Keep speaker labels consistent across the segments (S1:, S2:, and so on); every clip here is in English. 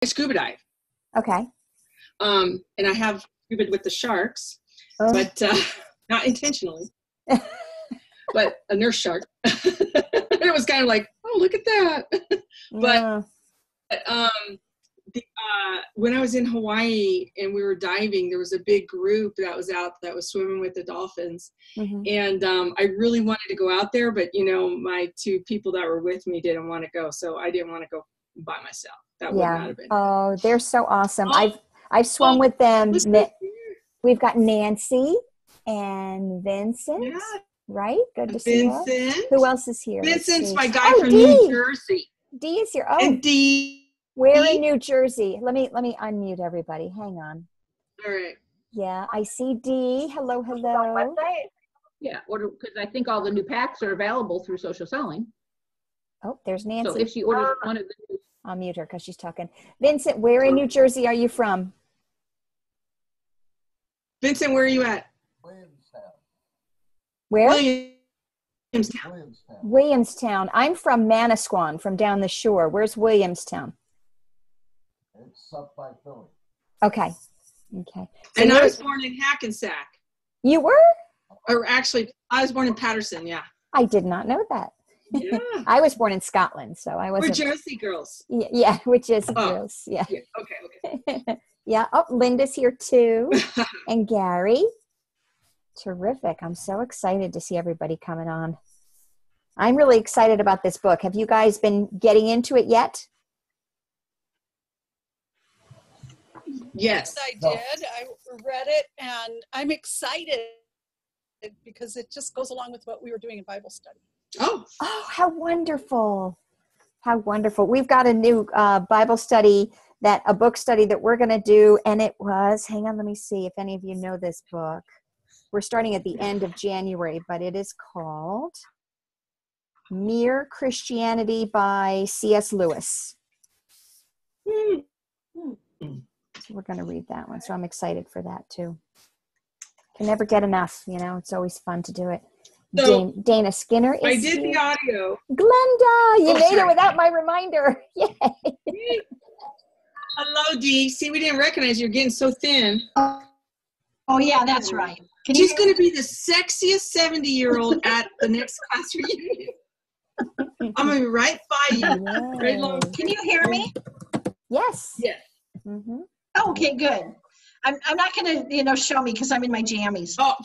S1: scuba dive.
S2: Okay.
S1: And I have scuba with the sharks, but not intentionally. But a nurse shark. It was kind of like, oh, look at that. But when I was in Hawaii and we were diving, there was a big group that was out that was swimming with the dolphins. And I really wanted to go out there, but my two people that were with me didn't want to go, so I didn't want to go by myself. That would not have been.
S2: Oh, they're so awesome. I've swum with them. We've got Nancy and Vincent. Yeah. Right? Good to see you. Who else is here?
S1: Vincent's my guy from New Jersey.
S2: Dee is here. Oh,
S1: and Dee.
S2: Where in New Jersey? Let me unmute everybody. Hang on.
S1: All right.
S2: Yeah, I see Dee. Hello.
S3: Yeah, because I think all the new packs are available through social selling.
S2: Oh, there's Nancy.
S3: So if she orders one of the
S2: I'll mute her because she's talking. Vincent, where in New Jersey are you from?
S1: Vincent, where are you at?
S2: Where?
S1: Williamstown.
S2: Williamstown. I'm from Manasquan, from down the shore. Where's Williamstown?
S4: It's up by Philly.
S2: Okay. So
S1: and I was born in Hackensack.
S2: You were?
S1: Or actually, I was born in Patterson, yeah.
S2: I did not know that.
S1: Yeah.
S2: I was born in Scotland, so I wasn't.
S1: We're Jersey girls.
S2: Yeah, we're Jersey girls. Yeah.
S1: Okay.
S2: Yeah. Oh, Linda's here too. And Gary. Terrific. I'm so excited to see everybody coming on. I'm really excited about this book. Have you guys been getting into it yet?
S1: Yes.
S5: I did. I read it and I'm excited because it just goes along with what we were doing in Bible study.
S1: Oh,
S2: how wonderful. How wonderful. We've got a new Bible study, a book study that we're going to do. And it was, hang on, let me see if any of you know this book. We're starting at the end of January, but it is called Mere Christianity by C.S. Lewis. So we're going to read that one. So I'm excited for that too. Can never get enough. It's always fun to do it. So Dana Skinner is
S1: I did here. The audio.
S2: Glenda, you made it without my reminder. Yay.
S1: Hello, Dee. See, we didn't recognize you're getting so thin.
S6: Oh, yeah, that's right.
S1: She's going to be the sexiest 70-year-old at the next class reunion. I'm going to be right by you. Right.
S6: Can you hear me?
S2: Yes.
S1: Yes.
S2: Mm-hmm.
S6: Oh, okay, good. I'm not going to, show me because I'm in my jammies.
S1: Oh.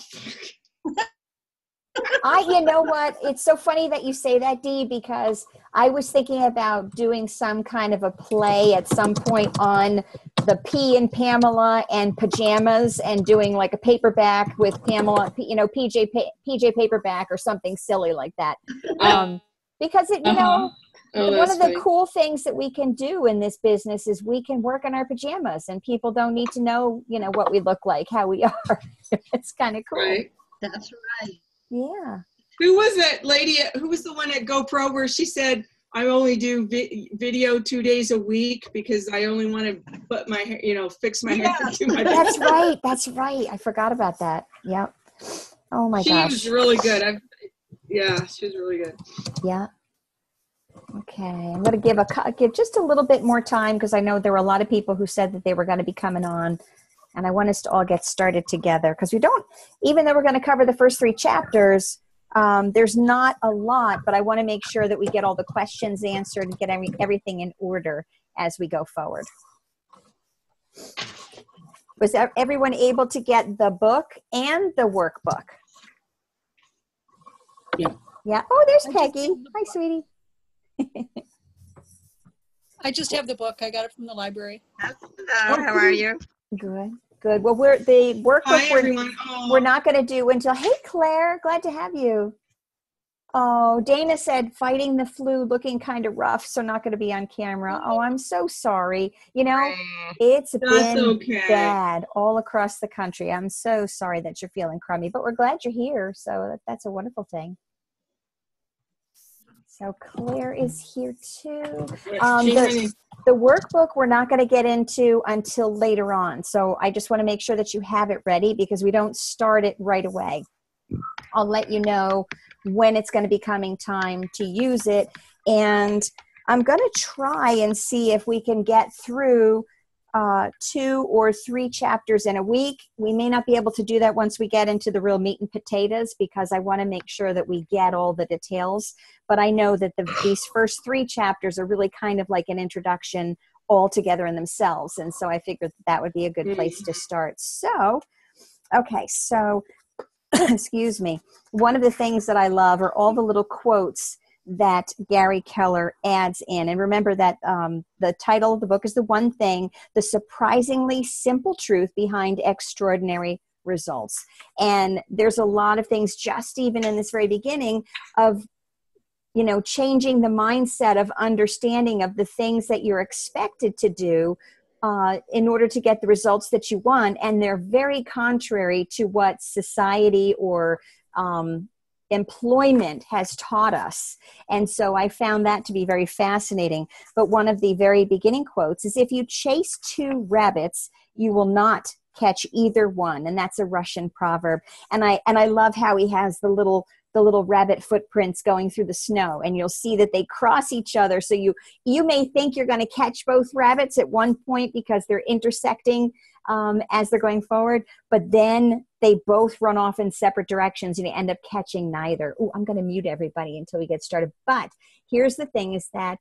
S2: You know what? It's so funny that you say that, Dee, because I was thinking about doing some kind of a play at some point on the P and Pamela and pajamas and doing like a paperback with Pamela, PJ paperback or something silly like that. Because one of the cool things that we can do in this business is we can work in our pajamas and people don't need to know, what we look like, how we are. It's kind of cool.
S1: Right.
S6: That's right.
S2: Yeah.
S1: Who was that lady? Who was the one at GoPro where she said, I only do video 2 days a week because I only want to put my hair, fix my hair.
S2: That's right. I forgot about that. Yep. Oh my gosh.
S1: She was really good. She was really good.
S2: Yeah. Okay. I'm going to give just a little bit more time because I know there were a lot of people who said that they were going to be coming on. And I want us to all get started together because even though we're going to cover the first 3 chapters, there's not a lot, but I want to make sure that we get all the questions answered and get everything in order as we go forward. Was everyone able to get the book and the workbook?
S1: Yeah.
S2: Yeah. Oh, there's Peggy. Hi, sweetie.
S5: I just have the book. I got it from the library.
S7: Hello, how are you?
S2: Good. Well, the workbook
S1: Hi, everyone.
S2: We're not going to do until, hey, Claire, glad to have you. Oh, Dana said fighting the flu, looking kind of rough, so not going to be on camera. Oh, I'm so sorry. It's been bad all across the country. I'm so sorry that you're feeling crummy, but we're glad you're here, so that's a wonderful thing. So Claire is here too. The workbook we're not going to get into until later on. So I just want to make sure that you have it ready because we don't start it right away. I'll let you know when it's going to be coming time to use it. And I'm going to try and see if we can get through 2 or 3 chapters in a week. We may not be able to do that once we get into the real meat and potatoes, because I want to make sure that we get all the details. But I know that these first 3 chapters are really kind of like an introduction all together in themselves. And so I figured that would be a good place to start. So, okay, so, excuse me. One of the things that I love are all the little quotes that Gary Keller adds in. And remember that the title of the book is The One Thing, the surprisingly simple truth behind extraordinary results. And there's a lot of things just even in this very beginning of, you know, changing the mindset of understanding of the things that you're expected to do in order to get the results that you want. And they're very contrary to what society or employment has taught us. And so I found that to be very fascinating. But one of the very beginning quotes is, if you chase 2 rabbits, you will not catch either one. And that's a Russian proverb. And I love how he has the little rabbit footprints going through the snow, and you'll see that they cross each other. So you may think you're going to catch both rabbits at one point because they're intersecting as they're going forward, but then they both run off in separate directions and you end up catching neither. Oh, I'm going to mute everybody until we get started. But here's the thing is that,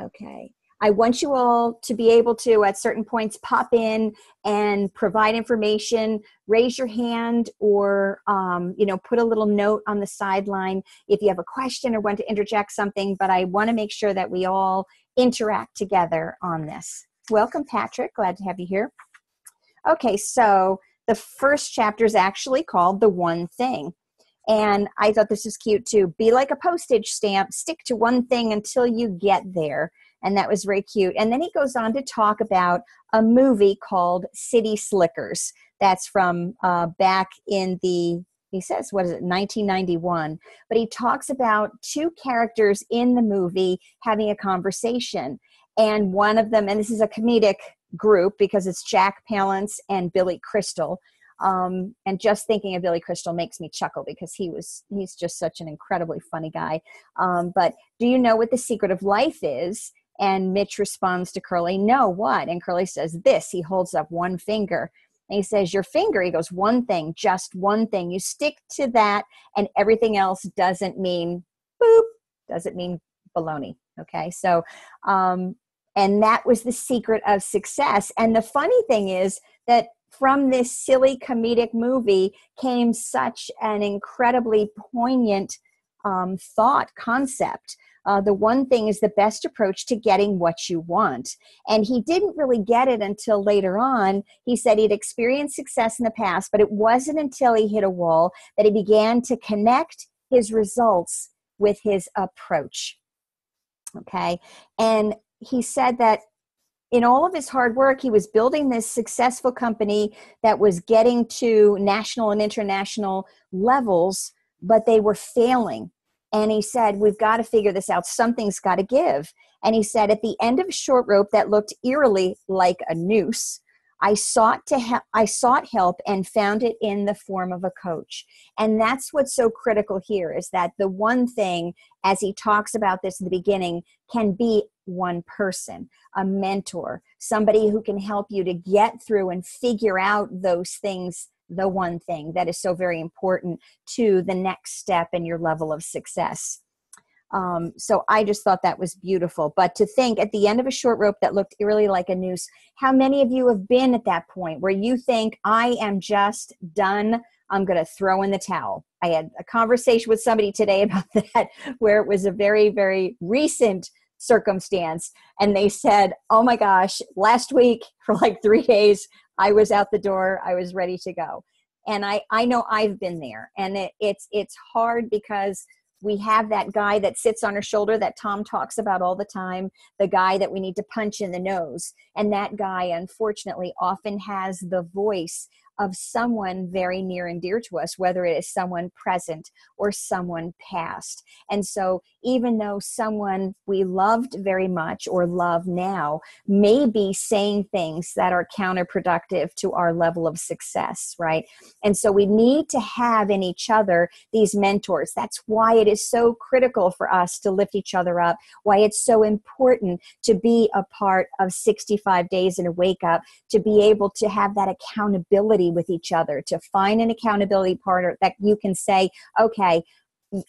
S2: okay, I want you all to be able to, at certain points, pop in and provide information, raise your hand, or, put a little note on the sideline if you have a question or want to interject something. But I want to make sure that we all interact together on this. Welcome, Patrick. Glad to have you here. Okay, so the first chapter is actually called The One Thing. And I thought this was cute too. Be like a postage stamp, stick to one thing until you get there. And that was very cute. And then he goes on to talk about a movie called City Slickers. That's from back in the, he says, 1991. But he talks about 2 characters in the movie having a conversation. And one of them, and this is a comedic group because it's Jack Palance and Billy Crystal. And just thinking of Billy Crystal makes me chuckle because he's just such an incredibly funny guy. But do you know what the secret of life is? And Mitch responds to Curly, no, what? And Curly says, this. He holds up one finger. And he says, your finger. He goes, one thing, just one thing. You stick to that, and everything else doesn't mean boop, doesn't mean baloney. Okay, so, and that was the secret of success. And the funny thing is that from this silly comedic movie came such an incredibly poignant thought concept. The one thing is the best approach to getting what you want. And he didn't really get it until later on. He said he'd experienced success in the past, but it wasn't until he hit a wall that he began to connect his results with his approach. Okay. And he said that in all of his hard work, he was building this successful company that was getting to national and international levels, but they were failing. And he said, we've got to figure this out. Something's got to give. And he said, at the end of a short rope that looked eerily like a noose, I sought help and found it in the form of a coach. And that's what's so critical here, is that the one thing, as he talks about this in the beginning, can be one person, a mentor, somebody who can help you to get through and figure out those things, the one thing that is so very important to the next step in your level of success. So I just thought that was beautiful. But to think at the end of a short rope that looked eerily like a noose, how many of you have been at that point where you think, I am just done, I'm going to throw in the towel? I had a conversation with somebody today about that, where it was a very, very recent circumstance. And they said, oh my gosh, last week for like 3 days, I was out the door, I was ready to go. And I know I've been there. And it's hard because we have that guy that sits on our shoulder that Tom talks about all the time, the guy that we need to punch in the nose. And that guy, unfortunately, often has the voice of someone very near and dear to us, whether it is someone present or someone past. And so even though someone we loved very much or love now may be saying things that are counterproductive to our level of success, right? And so we need to have in each other these mentors. That's why it is so critical for us to lift each other up, why it's so important to be a part of 65 Days in a Wake Up, to be able to have that accountability with each other, to find an accountability partner that you can say, okay,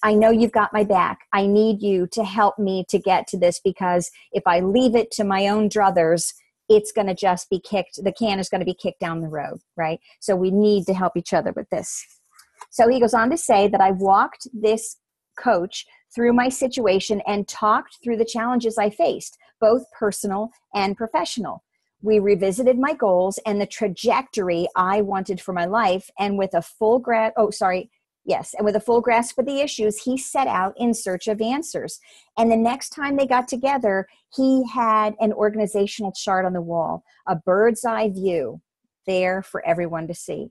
S2: I know you've got my back. I need you to help me to get to this, because if I leave it to my own druthers, it's going to just be kicked, the can is going to be kicked down the road, right? So we need to help each other with this. So he goes on to say that I walked this coach through my situation and talked through the challenges I faced, both personal and professional. We revisited my goals and the trajectory I wanted for my life, and with a full grasp of the issues, he set out in search of answers. And the next time they got together, he had an organizational chart on the wall, a bird's eye view there for everyone to see.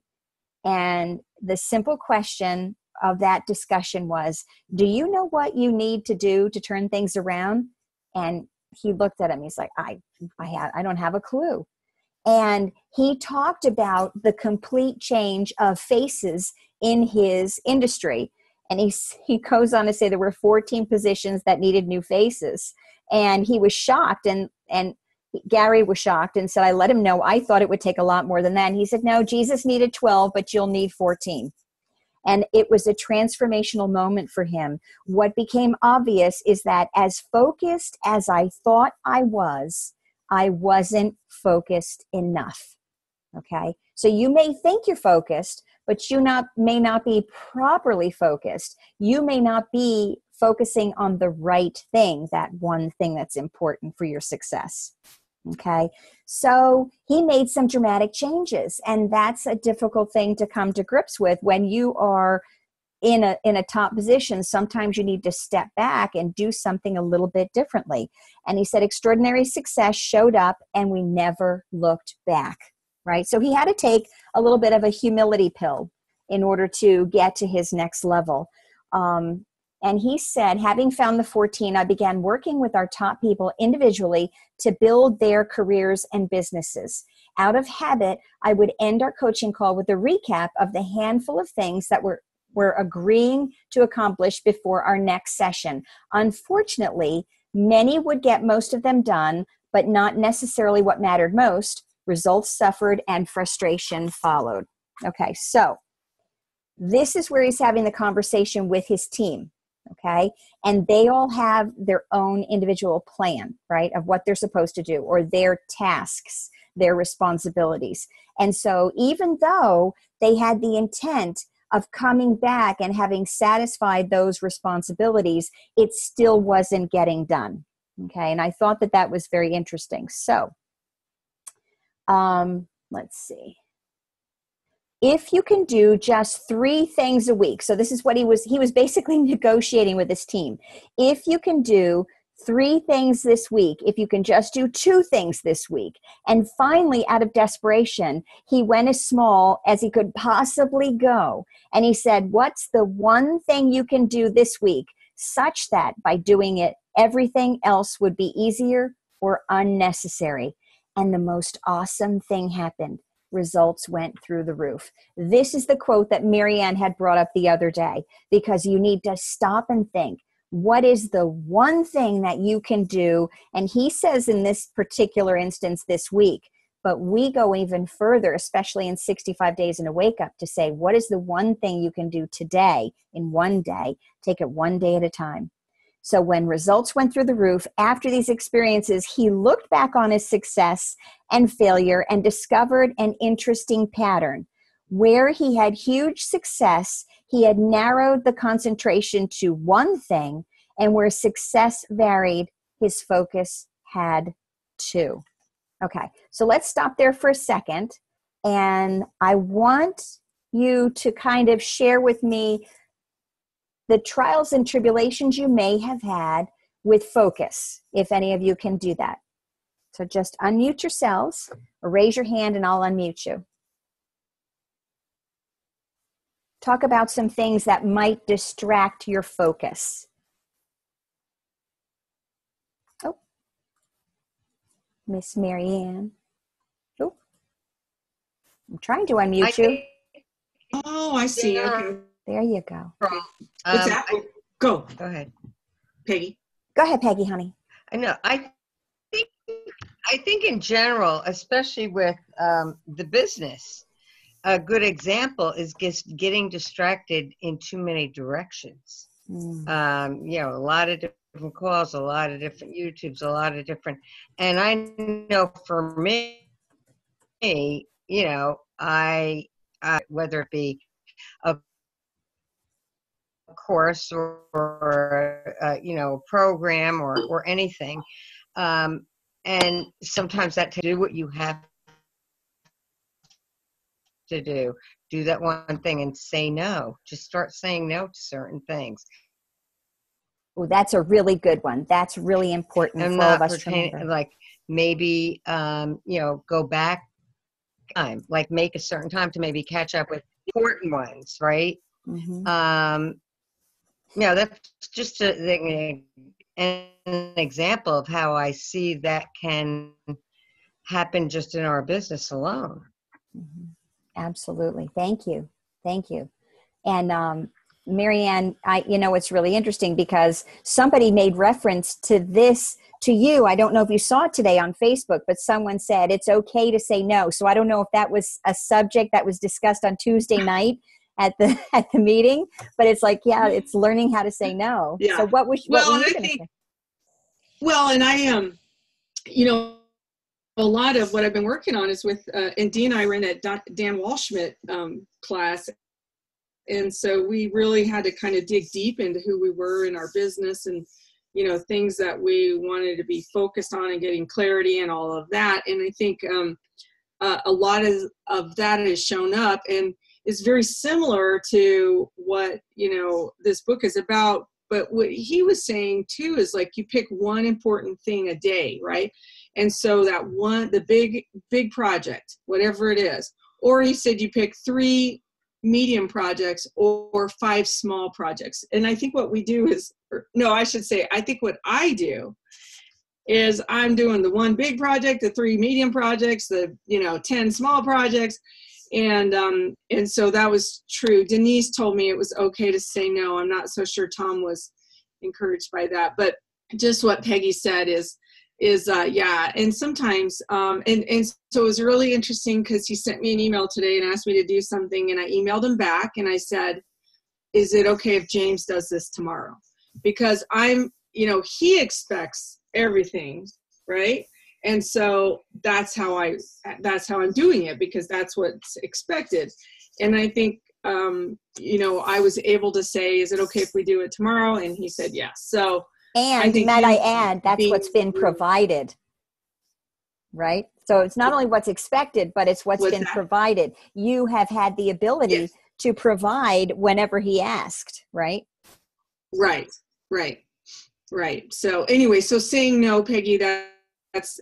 S2: And the simple question of that discussion was, do you know what you need to do to turn things around? And he looked at him. He's like, I don't have a clue. And he talked about the complete change of faces in his industry. And he goes on to say there were 14 positions that needed new faces. And he was shocked, and Gary was shocked and said, I let him know I thought it would take a lot more than that. And he said, no, Jesus needed 12, but you'll need 14. And it was a transformational moment for him. What became obvious is that as focused as I thought I wasn't focused enough. Okay. So you may think you're focused, but you may not be properly focused. You may not be focusing on the right thing, that one thing that's important for your success. Okay. So he made some dramatic changes, and that's a difficult thing to come to grips with when you are in a top position. Sometimes you need to step back and do something a little bit differently. And he said extraordinary success showed up and we never looked back, right? So he had to take a little bit of a humility pill in order to get to his next level. And he said, having found the 14, I began working with our top people individually to build their careers and businesses. Out of habit, I would end our coaching call with a recap of the handful of things that we're agreeing to accomplish before our next session. Unfortunately, many would get most of them done, but not necessarily what mattered most. Results suffered and frustration followed. Okay, so this is where he's having the conversation with his team. Okay. And they all have their own individual plan, right, of what they're supposed to do, or their tasks, their responsibilities. And so even though they had the intent of coming back and having satisfied those responsibilities, it still wasn't getting done. Okay. And I thought that was very interesting. So let's see. If you can do just 3 things a week, so this is what he was basically negotiating with his team. If you can do 3 things this week, if you can just do 2 things this week. And finally, out of desperation, he went as small as he could possibly go. And he said, what's the one thing you can do this week such that by doing it, everything else would be easier or unnecessary? And the most awesome thing happened. Results went through the roof. This is the quote that Marianne had brought up the other day, because you need to stop and think, what is the one thing that you can do? And he says in this particular instance this week, but we go even further, especially in 65 Days in a Wake Up, to say, what is the one thing you can do today in one day? Take it one day at a time. So when results went through the roof, after these experiences, he looked back on his success and failure and discovered an interesting pattern. Where he had huge success, he had narrowed the concentration to one thing, and where success varied, his focus had 2. Okay, so let's stop there for a second, and I want you to kind of share with me the trials and tribulations you may have had with focus, if any of you can do that. So just unmute yourselves or raise your hand and I'll unmute you. talk about some things that might distract your focus. Oh, Miss Marianne. Oh, I'm trying to unmute you.
S1: Oh, I see. Okay.
S2: There you go.
S1: What's that? Go
S7: ahead.
S1: Peggy.
S2: Go ahead, Peggy, honey.
S7: I know. I think in general, especially with the business, a good example is just getting distracted in too many directions. You know, a lot of different calls, a lot of different YouTubes, a lot of different, and I know for me, you know, I whether it be a course or you know, a program or anything, and sometimes that to do what you have to do that one thing and say no. Just start saying no to certain things.
S2: Oh, that's a really good one. That's really important
S7: I'm
S2: for all of
S7: not
S2: us to remember.
S7: like maybe you know, go back time, like make a certain time to maybe catch up with important ones, right? You know, that's just an example of how I see that can happen just in our business alone.
S2: Absolutely. Thank you. Thank you. And Marianne, you know, it's really interesting because somebody made reference to this to you. I don't know if you saw it today on Facebook, but someone said it's okay to say no. So I don't know if that was a subject that was discussed on Tuesday night at the meeting, but it's like, yeah, it's learning how to say no.
S1: Yeah.
S2: So what were you going to say?
S1: Well, and I you know, a lot of what I've been working on is with, and Dee and I were in that Dan Walschmidt class. And so we really had to kind of dig deep into who we were in our business and, you know, things that we wanted to be focused on and getting clarity and all of that. And I think a lot of that has shown up and is very similar to what, you know, this book is about. But what he was saying too is like you pick one important thing a day, right? And so that one, the big project, whatever it is, or he said you pick 3 medium projects or 5 small projects. And I think what we do is, no, I should say, I think what I do is I'm doing the 1 big project, the 3 medium projects, the, you know, 10 small projects. And so that was true. Denise told me it was okay to say no. I'm not so sure Tom was encouraged by that, but just what Peggy said is yeah. And sometimes, and so it was really interesting because he sent me an email today and asked me to do something, and I emailed him back and I said, is it okay if James does this tomorrow? Because I'm, you know, he expects everything, right? And so that's how I'm doing it, because that's what's expected. And I think, you know, I was able to say, is it okay if we do it tomorrow? And he said, yes. So,
S2: and might I add, that's what's been provided, right? So it's not only what's expected, but it's what's been provided. You have had the ability to provide whenever he asked, right?
S1: Right. So anyway, so saying no, Peggy, that's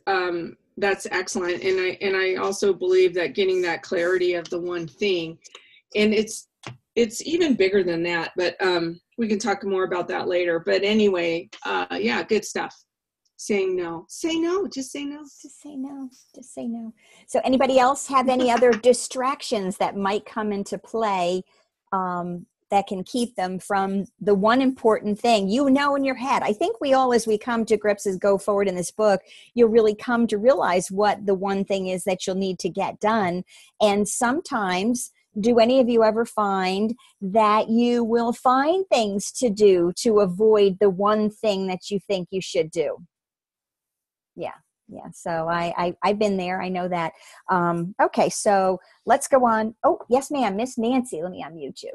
S1: excellent. And I also believe that getting that clarity of the one thing, and it's even bigger than that, but we can talk more about that later. But anyway, yeah, good stuff. Saying no. Say no. Just say no.
S2: Just say no. Just say no. So anybody else have any other distractions that might come into play that can keep them from the one important thing, you know, in your head? I think we all, as we come to grips as go forward in this book, you'll really come to realize what the one thing is that you'll need to get done. And sometimes, do any of you ever find that you will find things to do to avoid the one thing that you think you should do? Yeah. So I've been there. I know that. Okay, so let's go on. Oh, yes, ma'am. Miss Nancy, let me unmute you.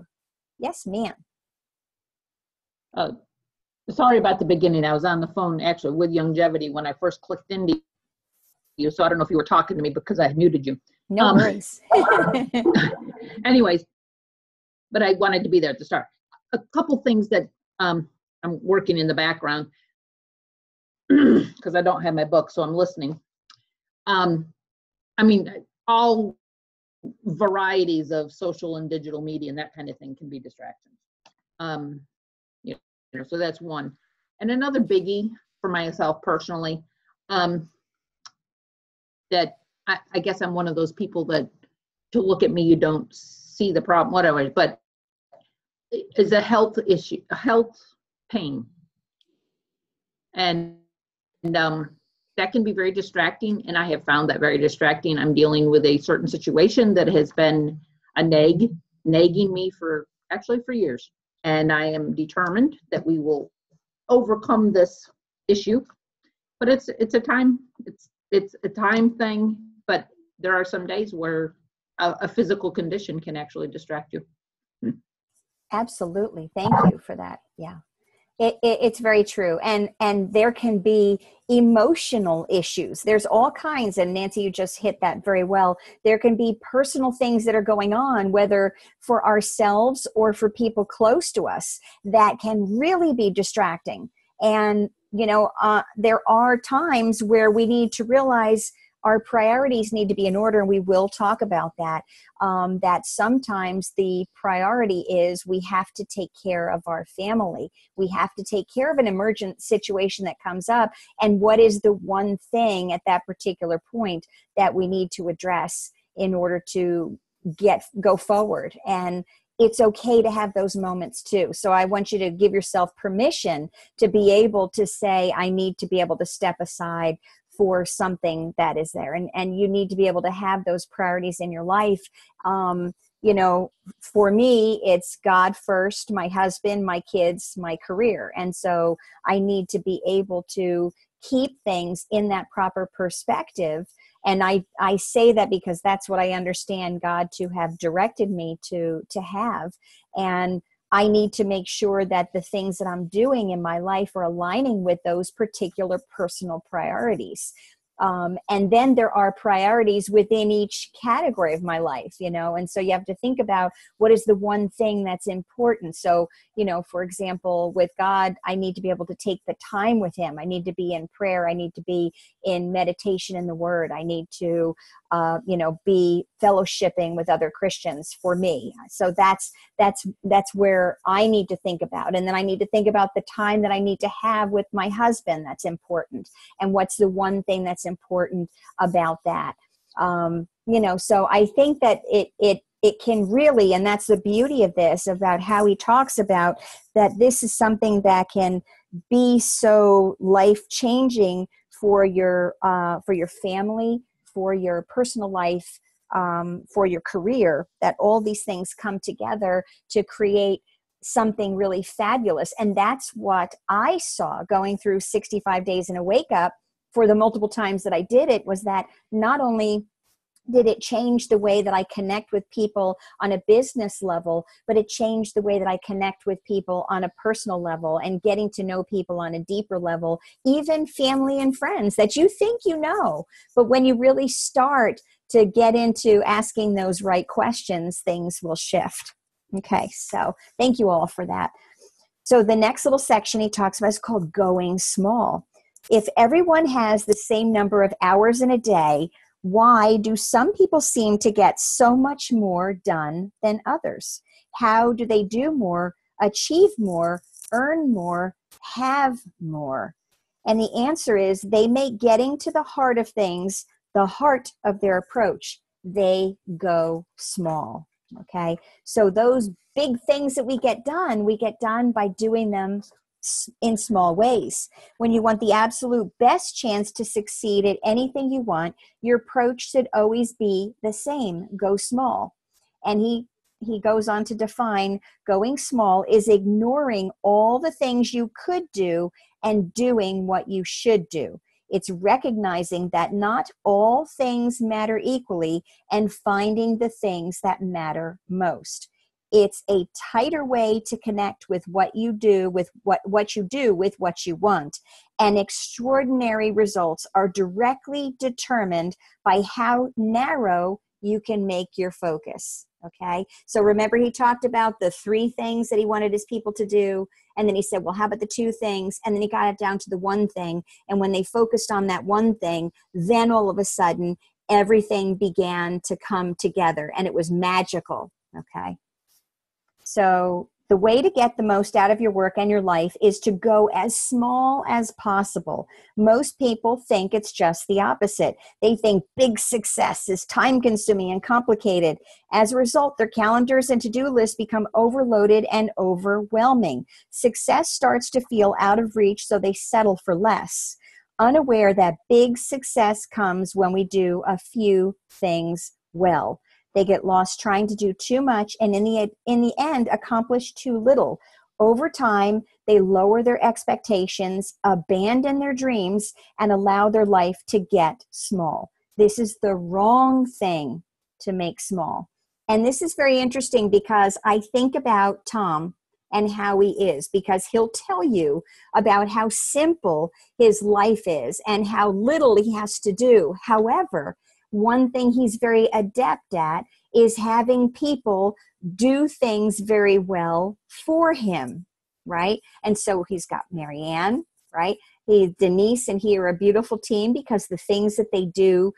S2: Yes, ma'am.
S3: Sorry about the beginning. I was on the phone actually with Longevity when I first clicked into you, so I don't know if you were talking to me because I muted you.
S2: No worries.
S3: Anyways, but I wanted to be there at the start. A couple things that I'm working in the background because I don't have my book, so I'm listening. I mean, all varieties of social and digital media and that kind of thing can be distractions. You know, so that's one. And another biggie for myself personally, that I guess I'm one of those people that to look at me, you don't see the problem, whatever, but is a health issue, a health pain. And that can be very distracting. And I have found that very distracting. I'm dealing with a certain situation that has been a nagging me for years. And I am determined that we will overcome this issue. But it's a time thing. But there are some days where a physical condition can actually distract you.
S2: Absolutely. Thank you for that. Yeah. It's very true. And there can be emotional issues. There's all kinds, and Nancy, you just hit that very well. There can be personal things that are going on, whether for ourselves or for people close to us, that can really be distracting. And, you know, there are times where we need to realize our priorities need to be in order, and we will talk about that, that sometimes the priority is we have to take care of our family. We have to take care of an emergent situation that comes up, and what is the one thing at that particular point that we need to address in order to go forward. And it's okay to have those moments too. So I want you to give yourself permission to be able to say, I need to be able to step aside for something that is there. And you need to be able to have those priorities in your life. You know, for me, it's God first, my husband, my kids, my career. And so I need to be able to keep things in that proper perspective. And I say that because that's what I understand God to have directed me to have. And I need to make sure that the things that I'm doing in my life are aligning with those particular personal priorities. And then there are priorities within each category of my life, you know, and so you have to think about what is the one thing that's important. So, you know, for example, with God, I need to be able to take the time with him. I need to be in prayer. I need to be in meditation in the word. I need to, you know, be fellowshipping with other Christians for me. So that's where I need to think about. And then I need to think about the time that I need to have with my husband. That's important. And what's the one thing that's important about that? You know, so I think that it can really, and that's the beauty of this, about how he talks about that this is something that can be so life-changing for your family, for your personal life, for your career, that all these things come together to create something really fabulous. And that's what I saw going through 65 days in a wake up for the multiple times that I did it, was that not only did it change the way that I connect with people on a business level, but it changed the way that I connect with people on a personal level and getting to know people on a deeper level, even family and friends that you think you know. But when you really start to get into asking those right questions, things will shift. Okay, so thank you all for that. So the next little section he talks about is called going small. If everyone has the same number of hours in a day, why do some people seem to get so much more done than others? How do they do more, achieve more, earn more, have more? And the answer is they make getting to the heart of things the heart of their approach. They go small. Okay, so those big things that we get done by doing them in small ways. When you want the absolute best chance to succeed at anything you want, your approach should always be the same: go small. And he goes on to define going small is ignoring all the things you could do and doing what you should do. It's recognizing that not all things matter equally and finding the things that matter most. It's a tighter way to connect with what you do, with what you do with what you want. And extraordinary results are directly determined by how narrow you can make your focus. Okay, so remember he talked about the 3 things that he wanted his people to do, and then he said, well, how about the 2 things? And then he got it down to the one thing, and when they focused on that one thing, then all of a sudden everything began to come together, and it was magical. Okay. So the way to get the most out of your work and your life is to go as small as possible. Most people think it's just the opposite. They think big success is time-consuming and complicated. As a result, their calendars and to-do lists become overloaded and overwhelming. Success starts to feel out of reach, so they settle for less, unaware that big success comes when we do a few things well. They get lost trying to do too much, and in the end, accomplish too little. Over time, they lower their expectations, abandon their dreams, and allow their life to get small. This is the wrong thing to make small. And this is very interesting because I think about Tom and how he is, because he'll tell you about how simple his life is and how little he has to do. However, one thing he's very adept at is having people do things very well for him, right? And so he's got Marianne, right? Denise and he are a beautiful team because the things that they do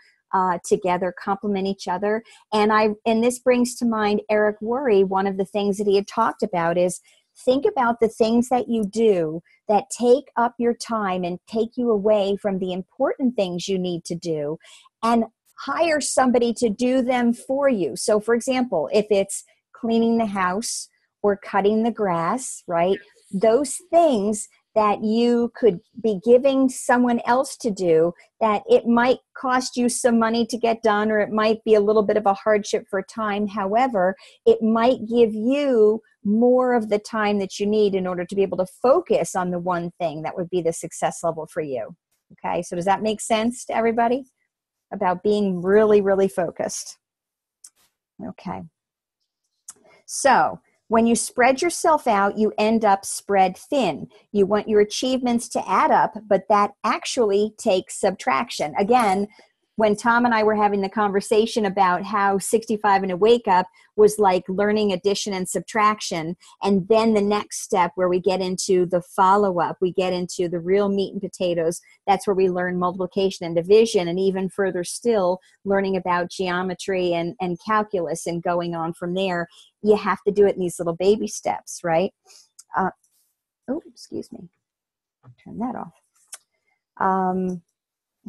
S2: together complement each other. And this brings to mind Eric Worre. One of the things that he had talked about is think about the things that you do that take up your time and take you away from the important things you need to do, and hire somebody to do them for you. So for example, if it's cleaning the house or cutting the grass, right? Those things that you could be giving someone else to do, that it might cost you some money to get done, or it might be a little bit of a hardship for time. However, it might give you more of the time that you need in order to be able to focus on the one thing that would be the success level for you. Okay, so does that make sense to everybody about being really, really focused? Okay. So when you spread yourself out, you end up spread thin. You want your achievements to add up, but that actually takes subtraction. Again, when Tom and I were having the conversation about how 65 and a wake up was like learning addition and subtraction, and then the next step where we get into the follow-up, we get into the real meat and potatoes, that's where we learn multiplication and division, and even further still, learning about geometry and calculus and going on from there. You have to do it in these little baby steps, right? Excuse me. Turn that off.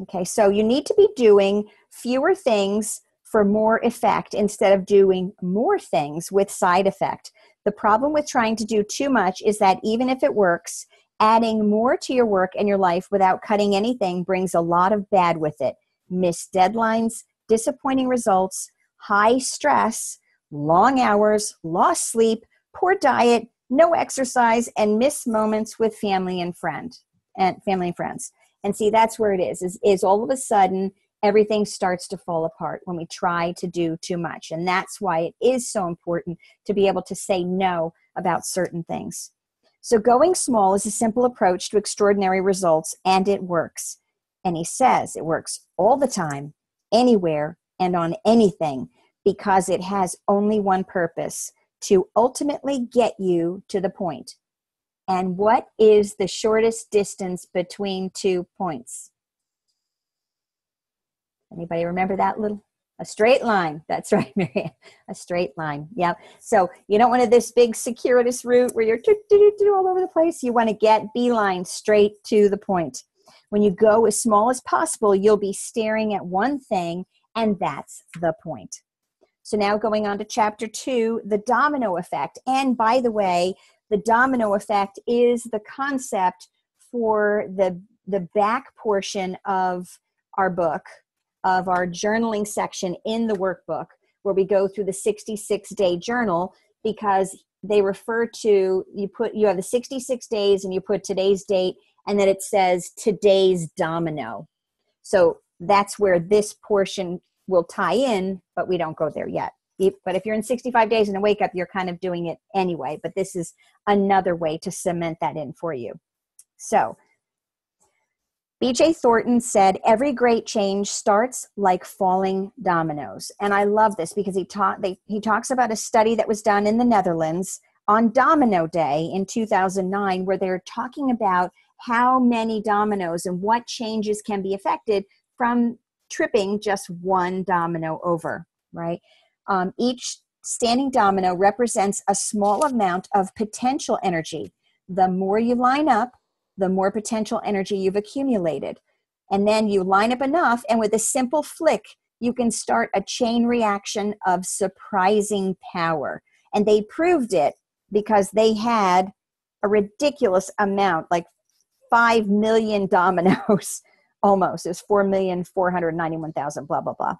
S2: Okay, so you need to be doing fewer things for more effect instead of doing more things with side effect. The problem with trying to do too much is that even if it works, adding more to your work and your life without cutting anything brings a lot of bad with it. Missed deadlines, disappointing results, high stress, long hours, lost sleep, poor diet, no exercise, and missed moments with family and friends. And see, that's where it is all of a sudden, everything starts to fall apart when we try to do too much. And that's why it is so important to be able to say no about certain things. So going small is a simple approach to extraordinary results, and it works. And he says it works all the time, anywhere, and on anything, because it has only one purpose: to ultimately get you to the point. And what is the shortest distance between 2 points? Anybody remember that a straight line. That's right, Marianne. A straight line. Yeah. So you don't want this big circuitous route where you're all over the place. You want to get beeline straight to the point. When you go as small as possible, you'll be staring at one thing, and that's the point. So now going on to chapter 2, the domino effect. And by the way, the domino effect is the concept for the back portion of our book, of our journaling section in the workbook, where we go through the 66-day journal, because they refer to, you have the 66 days and you put today's date, and then it says today's domino. So that's where this portion will tie in, but we don't go there yet. But if you're in 65 days and a wake up, you're kind of doing it anyway. But this is another way to cement that in for you. So B.J. Thornton said, every great change starts like falling dominoes. And I love this because he talks about a study that was done in the Netherlands on Domino Day in 2009, where they're talking about how many dominoes and what changes can be affected from tripping just one domino over, right? Each standing domino represents a small amount of potential energy. The more you line up, the more potential energy you've accumulated. And then you line up enough, and with a simple flick, you can start a chain reaction of surprising power. And they proved it because they had a ridiculous amount, like 5 million dominoes, almost. It was 4,491,000, blah, blah, blah.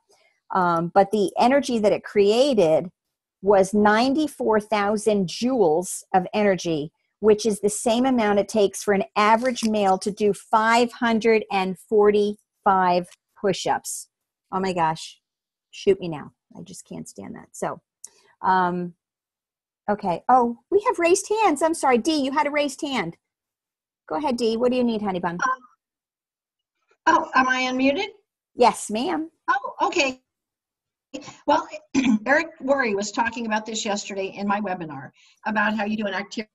S2: But the energy that it created was 94,000 joules of energy, which is the same amount it takes for an average male to do 545 push-ups. Oh my gosh, shoot me now. I just can't stand that. So, okay. Oh, we have raised hands. I'm sorry. Dee, you had a raised hand. Go ahead, Dee. What do you need, honey bun?
S6: Oh, am I unmuted?
S2: Yes, ma'am.
S6: Oh, okay. Well, Eric Worre was talking about this yesterday in my webinar about how you do an activity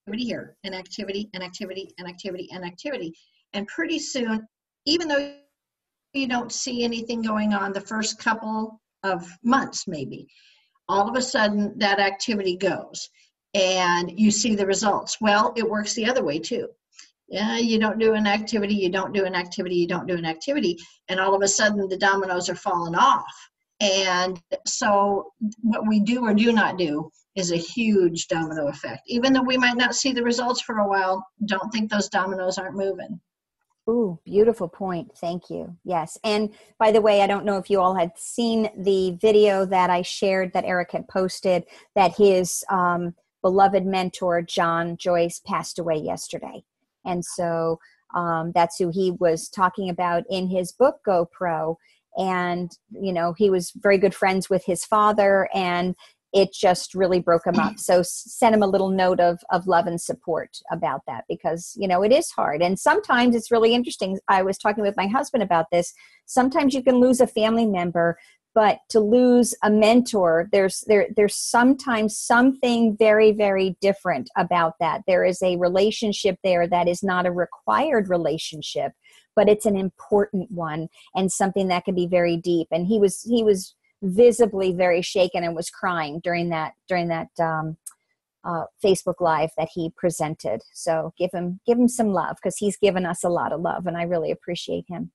S6: here, an activity, an activity, an activity, an activity. And pretty soon, even though you don't see anything going on the first couple of months, maybe, all of a sudden that activity goes and you see the results. Well, it works the other way too. Yeah, you don't do an activity, you don't do an activity, you don't do an activity, and all of a sudden the dominoes are falling off. And so what we do or do not do is a huge domino effect. Even though we might not see the results for a while, don't think those dominoes aren't moving.
S2: Ooh, beautiful point. Thank you. Yes. And by the way, I don't know if you all had seen the video that I shared that Eric had posted, that his beloved mentor, John Joyce, passed away yesterday. And so that's who he was talking about in his book, GoPro. And, you know, he was very good friends with his father, and it just really broke him up. So send him a little note of love and support about that, because, you know, it is hard. And sometimes it's really interesting. I was talking with my husband about this. Sometimes you can lose a family member, but to lose a mentor, there's sometimes something very, very different about that. There is a relationship there that is not a required relationship, but it's an important one and something that can be very deep. And he was visibly very shaken and was crying during that Facebook Live that he presented. So give him some love, because he's given us a lot of love, and I really appreciate him.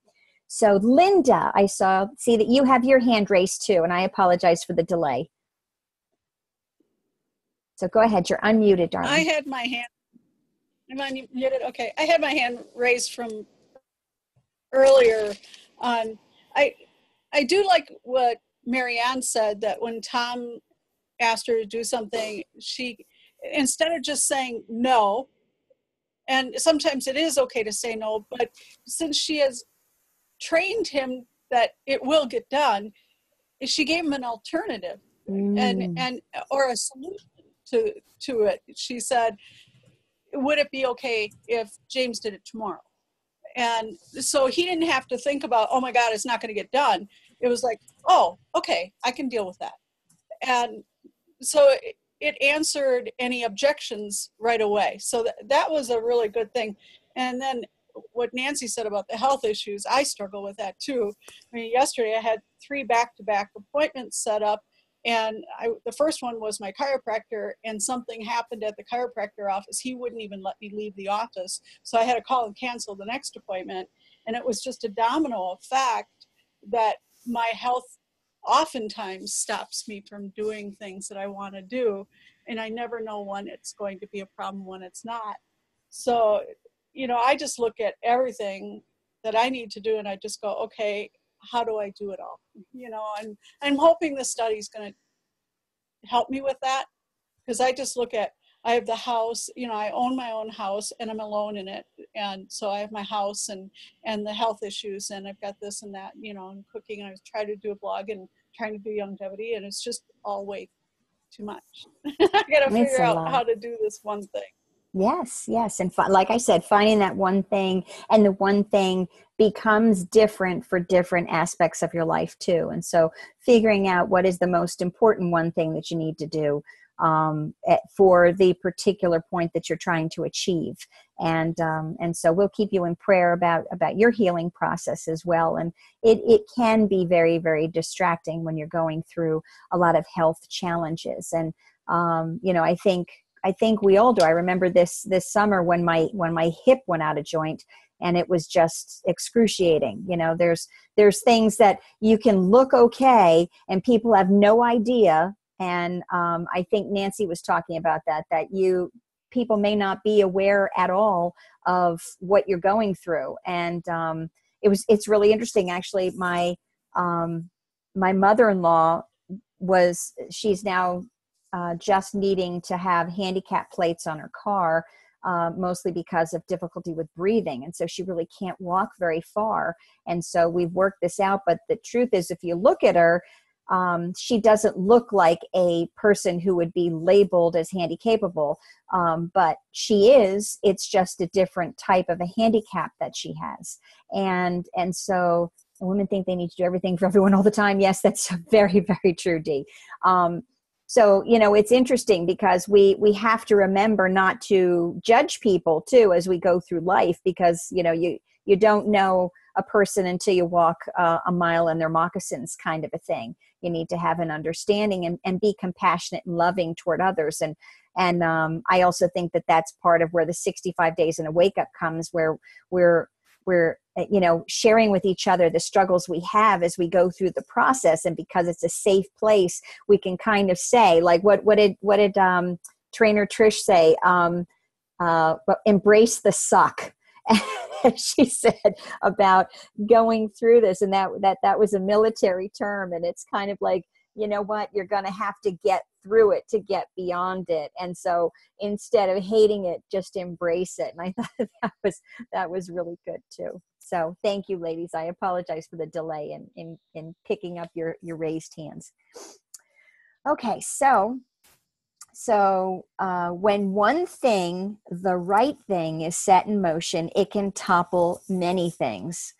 S2: So Linda, I see that you have your hand raised too, and I apologize for the delay. So go ahead, you're unmuted, darling.
S5: I had my hand, am I muted? Okay, I had my hand raised from earlier on. I do like what Marianne said, that when Tom asked her to do something, she, instead of just saying no, and sometimes it is okay to say no, but since she has trained him that it will get done, she gave him an alternative and or a solution to it. She said, would it be okay if James did it tomorrow? And so he didn't have to think about, oh my God, it's not going to get done. It was like, oh, okay, I can deal with that. And so it answered any objections right away. So that was a really good thing. And then what Nancy said about the health issues, I struggle with that too. I mean, yesterday I had 3 back-to-back appointments set up, and the first one was my chiropractor, and something happened at the chiropractor office. He wouldn't even let me leave the office. So I had to call and cancel the next appointment. And it was just a domino effect that my health oftentimes stops me from doing things that I want to do. And I never know when it's going to be a problem, when it's not. So, you know, I just look at everything that I need to do, and I just go, okay, how do I do it all? You know, and I'm hoping the study is going to help me with that, because I just look at, I have the house, you know, I own my own house and I'm alone in it. And so I have my house and the health issues, and I've got this and that, you know, and cooking. And I was trying to do a blog and trying to do longevity, and it's just all way too much. I got to figure out how to do this one thing.
S2: Yes. And like I said, finding that one thing, and the one thing becomes different for different aspects of your life too. And so figuring out what is the most important one thing that you need to do. for the particular point that you're trying to achieve. And so we'll keep you in prayer about your healing process as well. And it can be very, very distracting when you're going through a lot of health challenges. And I think we all do. I remember this summer when my hip went out of joint, and it was just excruciating. There's things that you can look okay and people have no idea. And I think Nancy was talking about that people may not be aware at all of what you're going through. And it's really interesting. Actually, my mother-in-law she's now just needing to have handicap plates on her car, mostly because of difficulty with breathing. And so she really can't walk very far. And so we've worked this out. But the truth is, if you look at her, she doesn't look like a person who would be labeled as handicapable, but she is. It's just a different type of a handicap that she has. And so women think they need to do everything for everyone all the time. Yes, that's very, very true, Dee. So, it's interesting because we have to remember not to judge people too as we go through life, because, you don't know a person until you walk a mile in their moccasins, kind of a thing. You need to have an understanding and be compassionate and loving toward others. And I also think that that's part of where the 65 days in a wake up comes, where we're sharing with each other the struggles we have as we go through the process. And because it's a safe place, we can kind of say, like, what did trainer Trish say? Embrace the suck. She said about going through this, and that was a military term. And it's kind of like, you know what, you're going to have to get through it to get beyond it. And so instead of hating it, just embrace it. And I thought that was really good too. So thank you, ladies. I apologize for the delay in picking up your raised hands. Okay, so when one thing, the right thing, is set in motion, it can topple many things.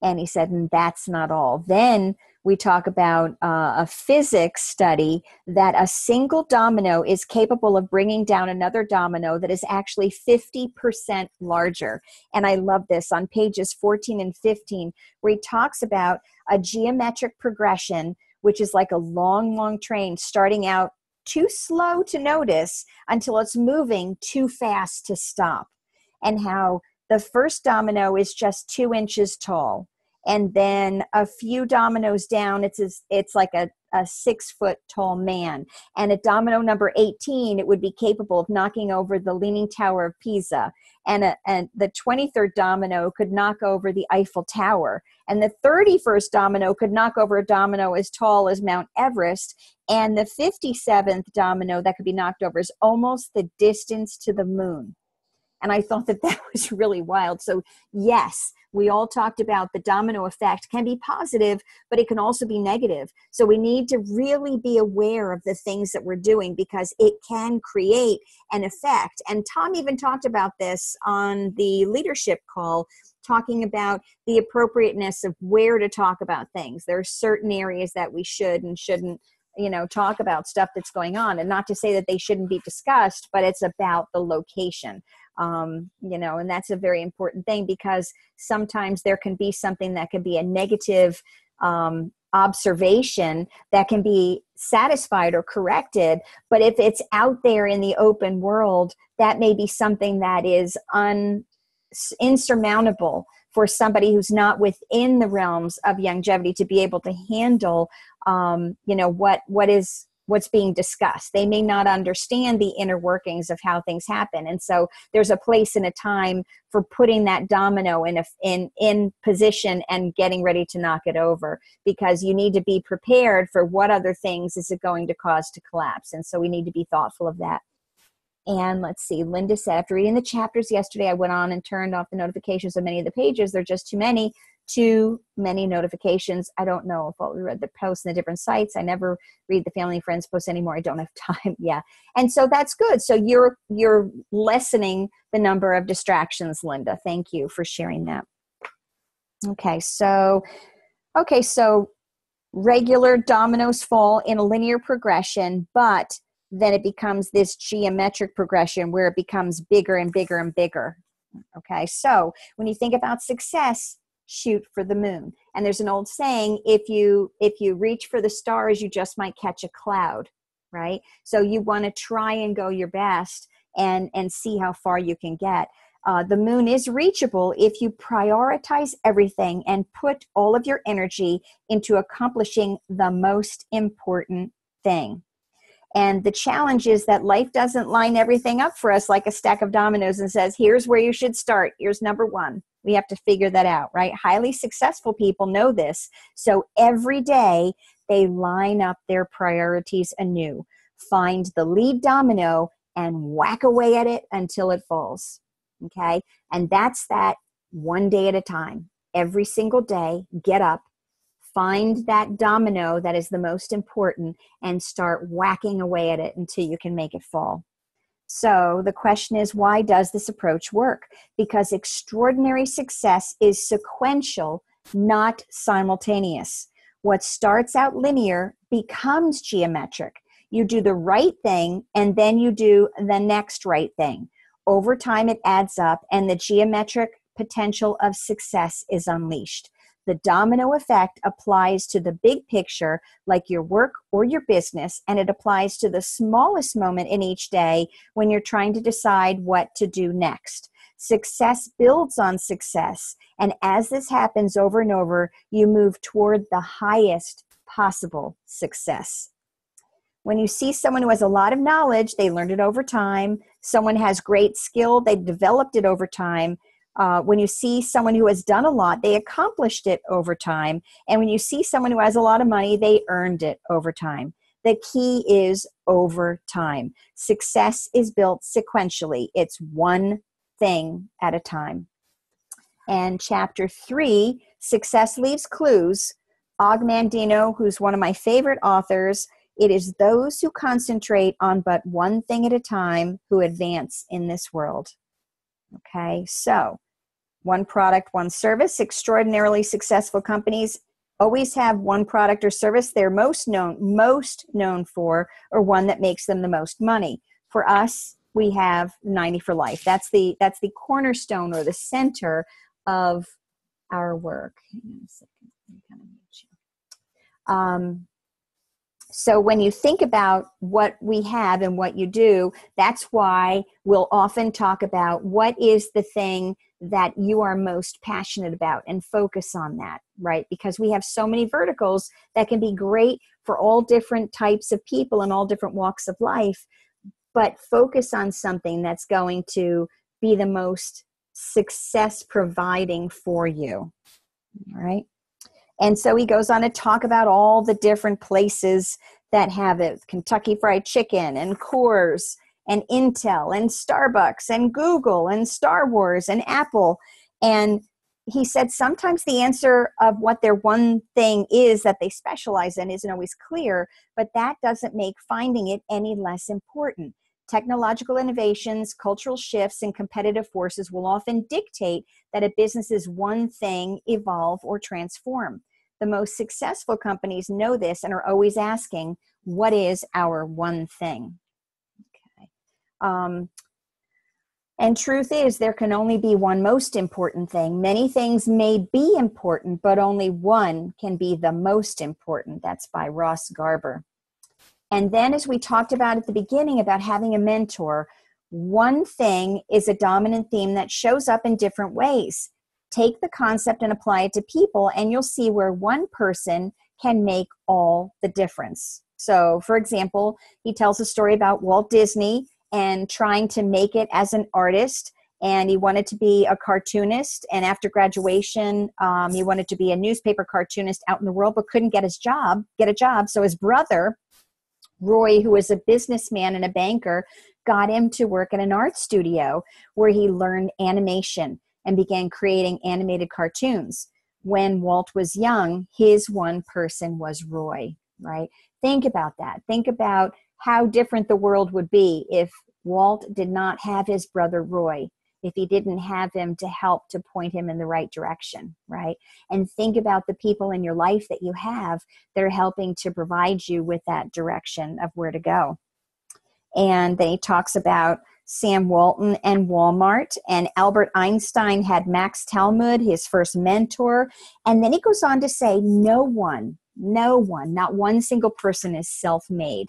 S2: And he said, and that's not all. Then we talk about a physics study that a single domino is capable of bringing down another domino that is actually 50% larger. And I love this on pages 14 and 15, where he talks about a geometric progression, which is like a long, long train starting out too slow to notice until it's moving too fast to stop. And how the first domino is just 2 inches tall. And then a few dominoes down, it's like a 6 foot tall man. And at domino number 18, it would be capable of knocking over the Leaning Tower of Pisa. And the 23rd domino could knock over the Eiffel Tower. And the 31st domino could knock over a domino as tall as Mount Everest. And the 57th domino that could be knocked over is almost the distance to the moon. And I thought that was really wild. So yes, we all talked about the domino effect can be positive, but it can also be negative. So we need to really be aware of the things that we're doing, because it can create an effect. And Tom even talked about this on the leadership call, talking about the appropriateness of where to talk about things. There are certain areas that we should and shouldn't talk about stuff that's going on. And not to say that they shouldn't be discussed, but it's about the location. And that's a very important thing, because sometimes there can be something that can be a negative observation that can be satisfied or corrected. But if it's out there in the open world, that may be something that is insurmountable for somebody who's not within the realms of longevity to be able to handle, what's being discussed. They may not understand the inner workings of how things happen. And so there's a place and a time for putting that domino in position and getting ready to knock it over, because you need to be prepared for what other things is it going to cause to collapse. And so we need to be thoughtful of that. And let's see, Linda said, after reading the chapters yesterday, I went on and turned off the notifications of many of the pages. They're just too many notifications. I don't know if we read the posts in the different sites. I never read the family and friends posts anymore. I don't have time. Yeah. And so that's good. So you're lessening the number of distractions, Linda. Thank you for sharing that. Okay. So regular dominoes fall in a linear progression, but then it becomes this geometric progression where it becomes bigger and bigger and bigger. Okay, so when you think about success, shoot for the moon. And there's an old saying, if you reach for the stars, you just might catch a cloud, right? So you want to try and go your best and see how far you can get. The moon is reachable if you prioritize everything and put all of your energy into accomplishing the most important thing. And the challenge is that life doesn't line everything up for us like a stack of dominoes and says, here's where you should start. Here's number one. We have to figure that out, right? Highly successful people know this. So every day they line up their priorities anew, find the lead domino and whack away at it until it falls. Okay. And that's that one day at a time. Every single day, get up, find that domino that is the most important and start whacking away at it until you can make it fall. So the question is, why does this approach work? Because extraordinary success is sequential, not simultaneous. What starts out linear becomes geometric. You do the right thing and then you do the next right thing. Over time, it adds up and the geometric potential of success is unleashed. The domino effect applies to the big picture, like your work or your business, and it applies to the smallest moment in each day when you're trying to decide what to do next. Success builds on success, and as this happens over and over, you move toward the highest possible success. When you see someone who has a lot of knowledge, they learned it over time. Someone has great skill, they developed it over time. When you see someone who has done a lot, they accomplished it over time. And when you see someone who has a lot of money, they earned it over time. The key is over time. Success is built sequentially. It's one thing at a time. And chapter 3, Success Leaves Clues. Og Mandino, who's one of my favorite authors, it is those who concentrate on but one thing at a time who advance in this world. Okay, so one product, one service. Extraordinarily successful companies always have one product or service they're most known for, or one that makes them the most money. For us, we have 90 for life. That's the cornerstone or the center of our work. Hang on a second. So when you think about what we have and what you do, that's why we'll often talk about what is the thing that you are most passionate about and focus on that, right? Because we have so many verticals that can be great for all different types of people and all different walks of life, but focus on something that's going to be the most success providing for you, all right? And so he goes on to talk about all the different places that have it. Kentucky Fried Chicken and Coors and Intel and Starbucks and Google and Star Wars and Apple. And he said sometimes the answer of what their one thing is that they specialize in isn't always clear, but that doesn't make finding it any less important. Technological innovations, cultural shifts, and competitive forces will often dictate that a business's one thing evolve or transform. The most successful companies know this and are always asking, what is our one thing? Okay. And truth is, there can only be one most important thing. Many things may be important, but only one can be the most important. That's by Ross Garber. And then, as we talked about at the beginning about having a mentor, one thing is a dominant theme that shows up in different ways. Take the concept and apply it to people, and you'll see where one person can make all the difference. So, for example, he tells a story about Walt Disney and trying to make it as an artist, and he wanted to be a cartoonist, and after graduation, he wanted to be a newspaper cartoonist out in the world, but couldn't get a job. So his brother, Roy, who was a businessman and a banker, got him to work in an art studio where he learned animation and began creating animated cartoons. When Walt was young, his one person was Roy, right? Think about that. Think about how different the world would be if Walt did not have his brother Roy, if he didn't have him to help to point him in the right direction, right? And think about the people in your life that you have that are helping to provide you with that direction of where to go. And then he talks about Sam Walton and Walmart, and Albert Einstein had Max Talmud, his first mentor. And then he goes on to say, no one, not one single person is self-made.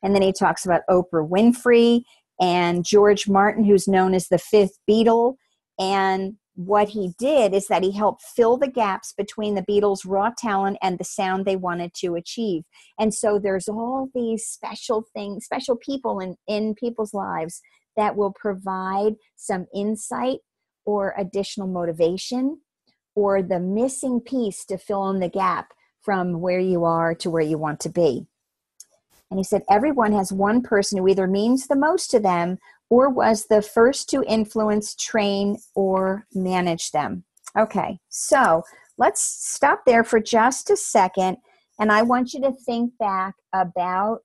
S2: And then he talks about Oprah Winfrey and George Martin, who's known as the fifth Beatle. And what he did is that he helped fill the gaps between the Beatles' raw talent and the sound they wanted to achieve. And so there's all these special things, special people in people's lives that will provide some insight or additional motivation or the missing piece to fill in the gap from where you are to where you want to be. And he said, everyone has one person who either means the most to them or was the first to influence, train, or manage them. Okay, so let's stop there for just a second. And I want you to think back about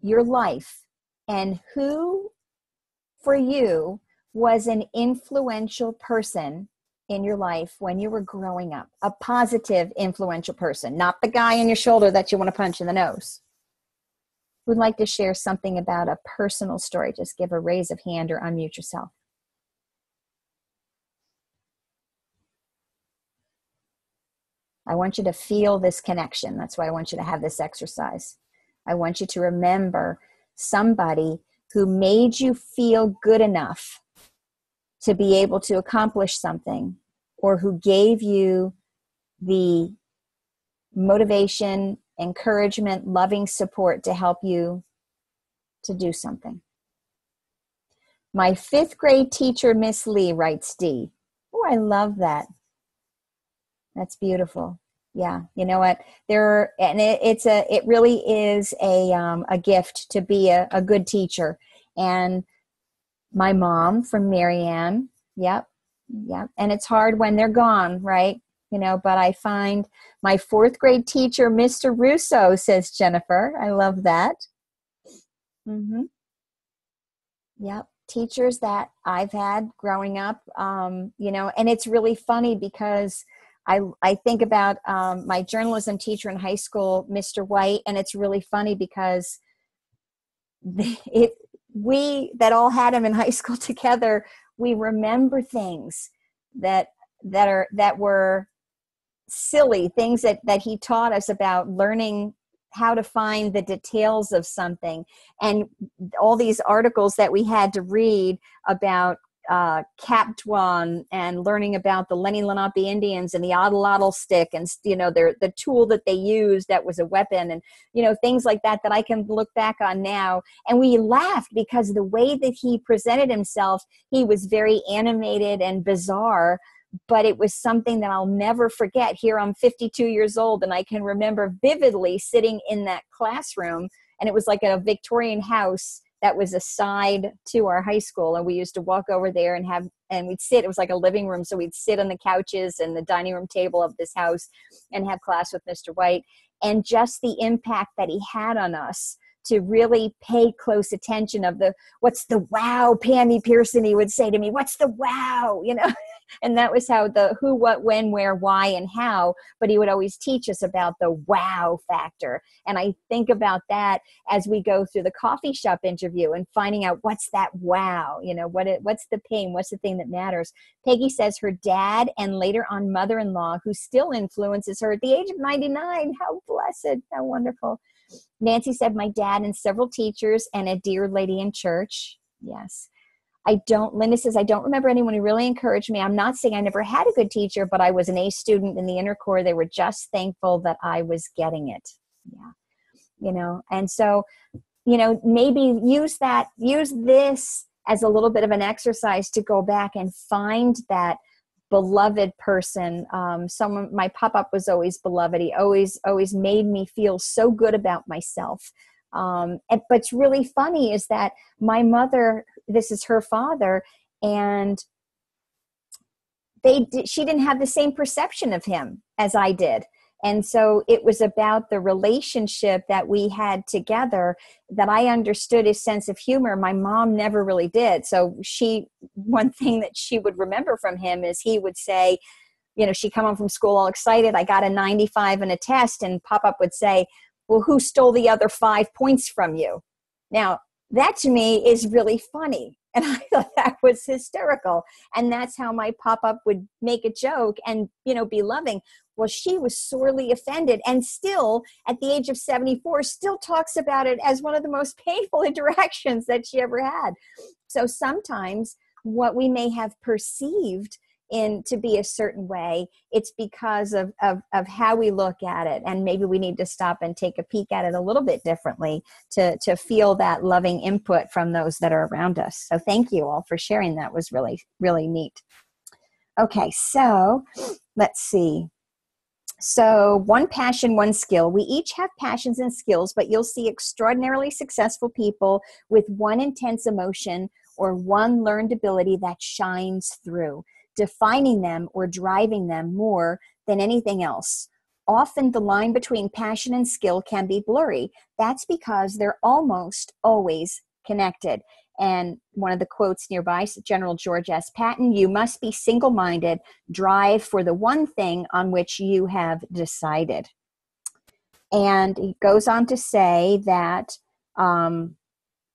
S2: your life and who, for you, was an influential person in your life when you were growing up. A positive, influential person, not the guy on your shoulder that you want to punch in the nose. Would like to share something about a personal story? Just give a raise of hand or unmute yourself. I want you to feel this connection. That's why I want you to have this exercise. I want you to remember somebody who made you feel good enough to be able to accomplish something, or who gave you the motivation, encouragement, loving support to help you to do something. My fifth grade teacher, Miss Lee, writes D. Oh, I love that. That's beautiful. Yeah, you know what? It really is a gift to be a good teacher. And my mom from Marianne, yep. And it's hard when they're gone, right? But I find my fourth grade teacher, Mr. Russo, says Jennifer. I love that. Mm-hmm. Yep. Teachers that I've had growing up, and it's really funny because I think about my journalism teacher in high school, Mr. White, and it's really funny because we that all had him in high school together, we remember things that were silly things that he taught us about learning how to find the details of something, and all these articles that we had to read about Captuan and learning about the Lenni Lenape Indians and the Ottolotl stick and the tool that they used that was a weapon, and things like that I can look back on now, and we laughed because the way that he presented himself, he was very animated and bizarre. But it was something that I'll never forget. Here I'm 52 years old, and I can remember vividly sitting in that classroom, and it was like a Victorian house that was a side to our high school, and we used to walk over there and we'd sit. It was like a living room, so we'd sit on the couches and the dining room table of this house and have class with Mr. White, and just the impact that he had on us to really pay close attention of what's the wow, Pammy Pearson, he would say to me, what's the wow, And that was how the who, what, when, where, why, and how. But he would always teach us about the wow factor. And I think about that as we go through the coffee shop interview and finding out what's that wow, what's the pain, what's the thing that matters. Peggy says her dad and later on mother-in-law, who still influences her at the age of 99. How blessed, how wonderful. Nancy said my dad and several teachers and a dear lady in church. Yes. Linda says, I don't remember anyone who really encouraged me. I'm not saying I never had a good teacher, but I was an A student in the inner core. They were just thankful that I was getting it. Yeah. And so, maybe use this as a little bit of an exercise to go back and find that beloved person. My pop-up was always beloved. He always made me feel so good about myself. But it's really funny is that my mother, this is her father, and she didn't have the same perception of him as I did. And so it was about the relationship that we had together that I understood his sense of humor. My mom never really did. So one thing that she would remember from him is he would say, she'd come home from school all excited. I got a 95 in a test, and Pop-Up would say, well, who stole the other 5 points from you? Now, that to me is really funny. And I thought that was hysterical. And that's how my pop-up would make a joke and, be loving. Well, she was sorely offended and still, at the age of 74, still talks about it as one of the most painful interactions that she ever had. So sometimes what we may have perceived to be a certain way, it's because of how we look at it. And maybe we need to stop and take a peek at it a little bit differently to feel that loving input from those that are around us. So thank you all for sharing. That was really, really neat. Okay, so let's see. So one passion, one skill. We each have passions and skills, but you'll see extraordinarily successful people with one intense emotion or one learned ability that shines through, defining them or driving them more than anything else. Often the line between passion and skill can be blurry. That's because they're almost always connected. And one of the quotes nearby, General George S. Patton, "You must be single-minded, drive for the one thing on which you have decided." And he goes on to say that,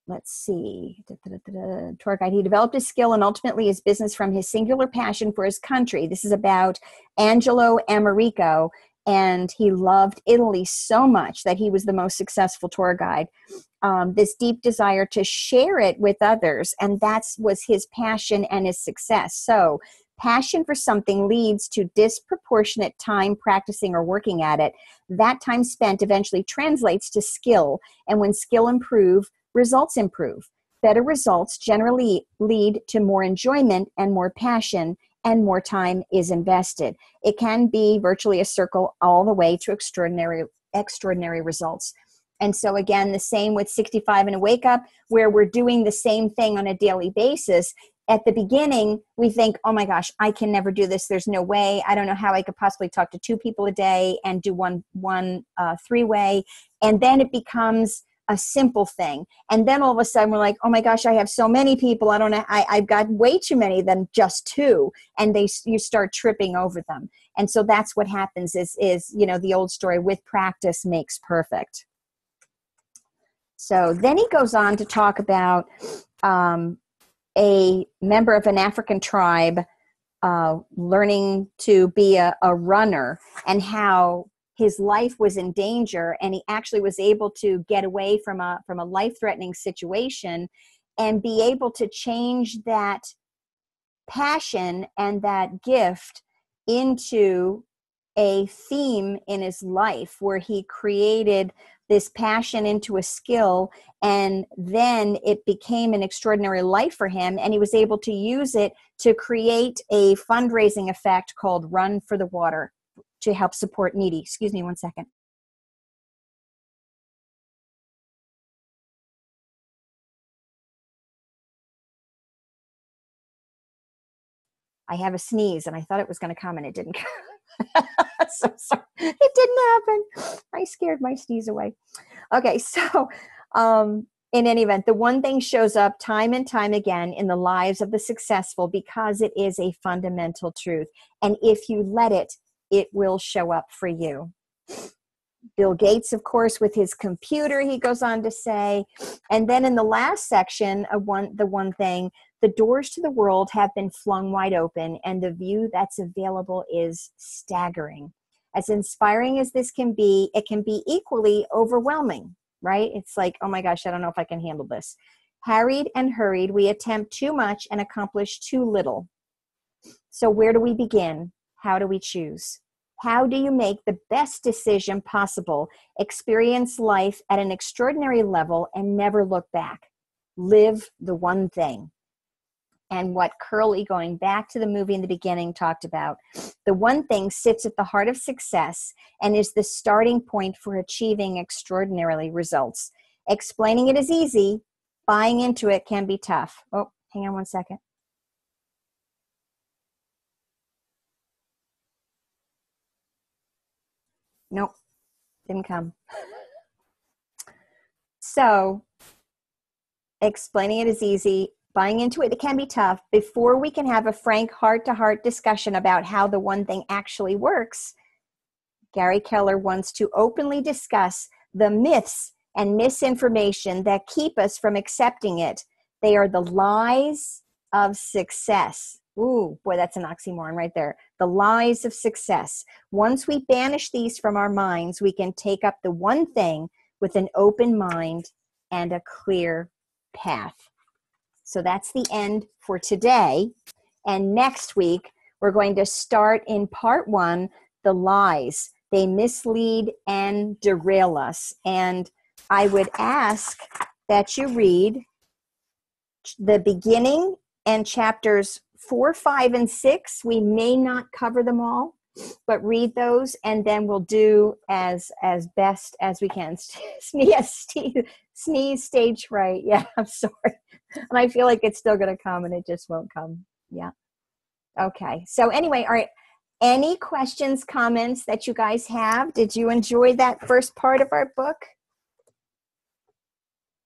S2: let's see, tour guide, he developed his skill and ultimately his business from his singular passion for his country. This is about Angelo Americo, and he loved Italy so much that he was the most successful tour guide. This deep desire to share it with others, and that was his passion and his success. So passion for something leads to disproportionate time practicing or working at it. That time spent eventually translates to skill, and when skill improve, results improve. Better results generally lead to more enjoyment and more passion, and more time is invested. It can be virtually a circle all the way to extraordinary results. And so again, the same with 65 and a Wake Up, where we're doing the same thing on a daily basis. At the beginning, we think, oh my gosh, I can never do this. There's no way. I don't know how I could possibly talk to 2 people a day and do one three-way. And then it becomes a simple thing. And then all of a sudden we're like, oh my gosh, I have so many people. I don't know. I've got way too many than just 2. And you start tripping over them. And so that's what happens is the old story, with practice makes perfect. So then he goes on to talk about a member of an African tribe learning to be a runner, and how his life was in danger, and he actually was able to get away from a life-threatening situation and be able to change that passion and that gift into a theme in his life, where he created this passion into a skill, and then it became an extraordinary life for him, and he was able to use it to create a fundraising effect called Run for the Water to help support needy. Excuse me one second. I have a sneeze, and I thought it was going to come, and it didn't come. So sorry. It didn't happen. I scared my sneeze away. Okay, so in any event, the one thing shows up time and time again in the lives of the successful because it is a fundamental truth. And if you let it, it will show up for you. Bill Gates, of course, with his computer, he goes on to say. And then in the last section of the one thing, the doors to the world have been flung wide open, and the view that's available is staggering. As inspiring as this can be, it can be equally overwhelming, right? It's like, oh my gosh, I don't know if I can handle this. Harried and hurried, we attempt too much and accomplish too little. So where do we begin? How do we choose? How do you make the best decision possible, experience life at an extraordinary level, and never look back? Live the one thing. And what Curly, going back to the movie in the beginning, talked about, the one thing sits at the heart of success and is the starting point for achieving extraordinary results. Explaining it is easy. Buying into it can be tough. Oh, hang on one second. Nope, didn't come. So, explaining it is easy. Buying into it can be tough. Before we can have a frank heart-to-heart discussion about how the one thing actually works, Gary Keller wants to openly discuss the myths and misinformation that keep us from accepting it. They are the lies of success. Ooh, boy, that's an oxymoron right there. The lies of success. Once we banish these from our minds, we can take up the one thing with an open mind and a clear path. So that's the end for today. And next week, we're going to start in part 1, the lies. They mislead and derail us. And I would ask that you read the beginning and chapters 4, 5, and 6. We may not cover them all, but read those, and then we'll do as best as we can. Sneeze stage right. Yeah, I'm sorry. And I feel like it's still going to come, and it just won't come. Yeah. Okay. So anyway, all right. Any questions, comments that you guys have? Did you enjoy that first part of our book?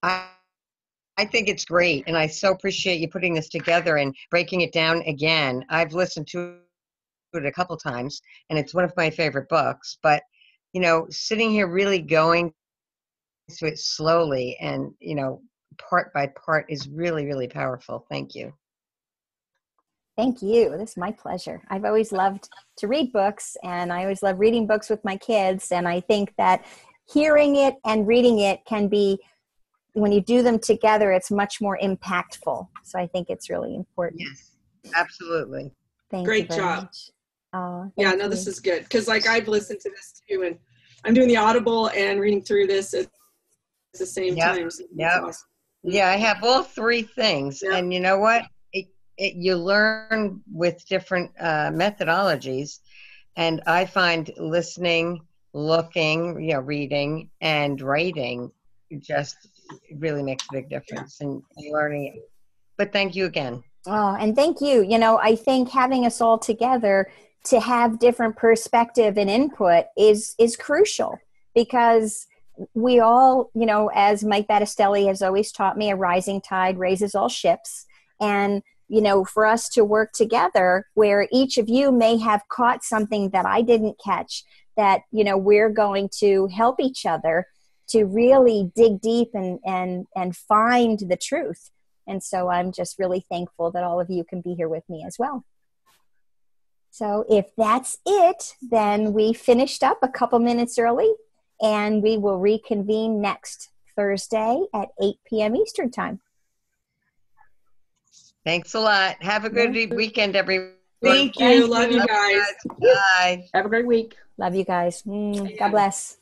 S7: I think it's great, and I so appreciate you putting this together and breaking it down again. I've listened to it a couple times, and it's one of my favorite books. But, you know, sitting here really going through it slowly and, you know, part by part is really, really powerful. Thank you.
S2: Thank you. This is my pleasure. I've always loved to read books, and I always love reading books with my kids. And I think that hearing it and reading it can be, when you do them together, it's much more impactful. So I think it's really important.
S7: Yes, absolutely.
S2: Thank
S1: Great
S2: you very
S1: job.
S2: much. Oh,
S1: Yeah,
S2: thank
S1: no,
S2: you.
S1: this is good. Because like I've listened to this too, and I'm doing the Audible and reading through this at the same time. So that's awesome.
S7: Yeah, I have all 3 things.
S1: Yep.
S7: And you know what? You learn with different methodologies. And I find listening, looking, you know, reading, and writing just really makes a big difference in learning it. But thank you again.
S2: Oh, and thank you. You know, I think having us all together to have different perspective and input is crucial, because we all, you know, as Mike Battistelli has always taught me, a rising tide raises all ships. And, you know, for us to work together, where each of you may have caught something that I didn't catch, that, you know, we're going to help each other to really dig deep and find the truth. And so I'm just really thankful that all of you can be here with me as well. So if that's it, then we finished up a couple minutes early, and we will reconvene next Thursday at 8 p.m. Eastern Time.
S7: Thanks a lot. Have a good weekend, everyone.
S1: Thank you. Love you guys.
S7: Bye.
S3: Have a great week.
S2: Love you guys. God bless.